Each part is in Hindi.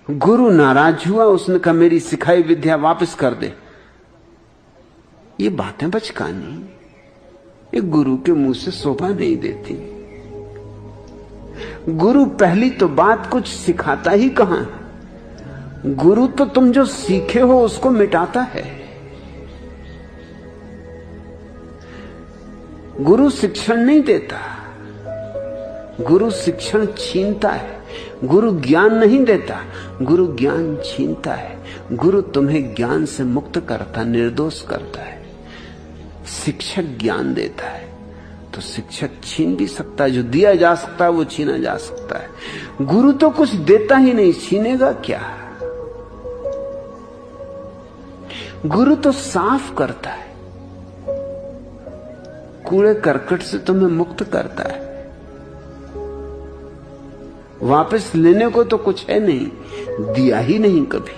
गुरु नाराज हुआ, उसने कहा मेरी सिखाई विद्या वापस कर दे। ये बातें बचकानी, ये गुरु के मुंह से शोभा नहीं देती। गुरु पहली तो बात कुछ सिखाता ही कहां है। गुरु तो तुम जो सीखे हो उसको मिटाता है। गुरु शिक्षण नहीं देता, गुरु शिक्षण छीनता है। गुरु ज्ञान नहीं देता, गुरु ज्ञान छीनता है। गुरु तुम्हें ज्ञान से मुक्त करता, निर्दोष करता है। शिक्षक ज्ञान देता है, तो शिक्षक छीन भी सकता है। जो दिया जा सकता है वो छीना जा सकता है। गुरु तो कुछ देता ही नहीं, छीनेगा क्या? गुरु तो साफ करता है, कूड़े करकट से तुम्हें मुक्त करता है। वापस लेने को तो कुछ है नहीं, दिया ही नहीं कभी।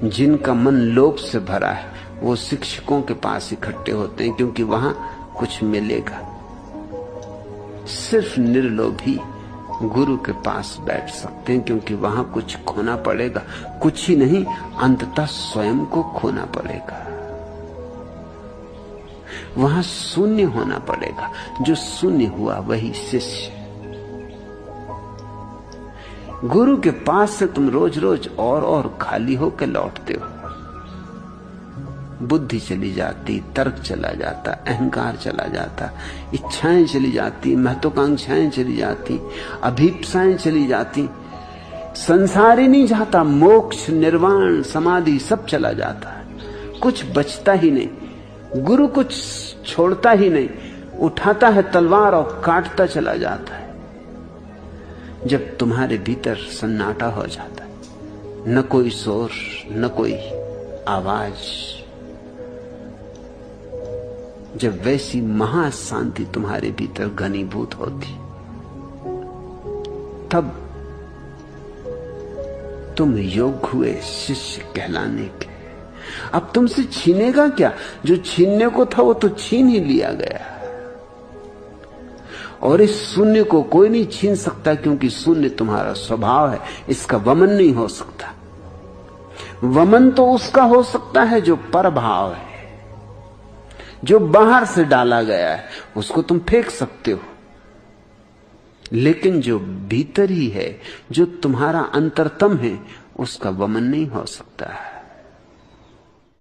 जिनका मन लोभ से भरा है वो शिक्षकों के पास इकट्ठे होते हैं, क्योंकि वहां कुछ मिलेगा। सिर्फ निर्लोभी गुरु के पास बैठ सकते हैं, क्योंकि वहां कुछ खोना पड़ेगा। कुछ ही नहीं, अंततः स्वयं को खोना पड़ेगा। वहां शून्य होना पड़ेगा। जो शून्य हुआ वही शिष्य। गुरु के पास से तुम रोज रोज और खाली होकर लौटते हो। बुद्धि चली जाती, तर्क चला जाता, अहंकार चला जाता, इच्छाएं चली जाती, महत्वाकांक्षाएं चली जाती, अभीप्साएं चली जाती। संसार ही नहीं जाता, मोक्ष, निर्वाण, समाधि सब चला जाता है। कुछ बचता ही नहीं। गुरु कुछ छोड़ता ही नहीं, उठाता है तलवार और काटता चला जाता है। जब तुम्हारे भीतर सन्नाटा हो जाता है, न कोई शोर, न कोई आवाज, जब वैसी महाशांति तुम्हारे भीतर घनीभूत होती, तब तुम योग्य हुए शिष्य कहलाने के। अब तुमसे छीनेगा क्या? जो छीनने को था वो तो छीन ही लिया गया। और इस शून्य को कोई नहीं छीन सकता, क्योंकि शून्य तुम्हारा स्वभाव है। इसका वमन नहीं हो सकता। वमन तो उसका हो सकता है जो परभाव है, जो बाहर से डाला गया है, उसको तुम फेंक सकते हो। लेकिन जो भीतर ही है, जो तुम्हारा अंतरतम है, उसका वमन नहीं हो सकता है।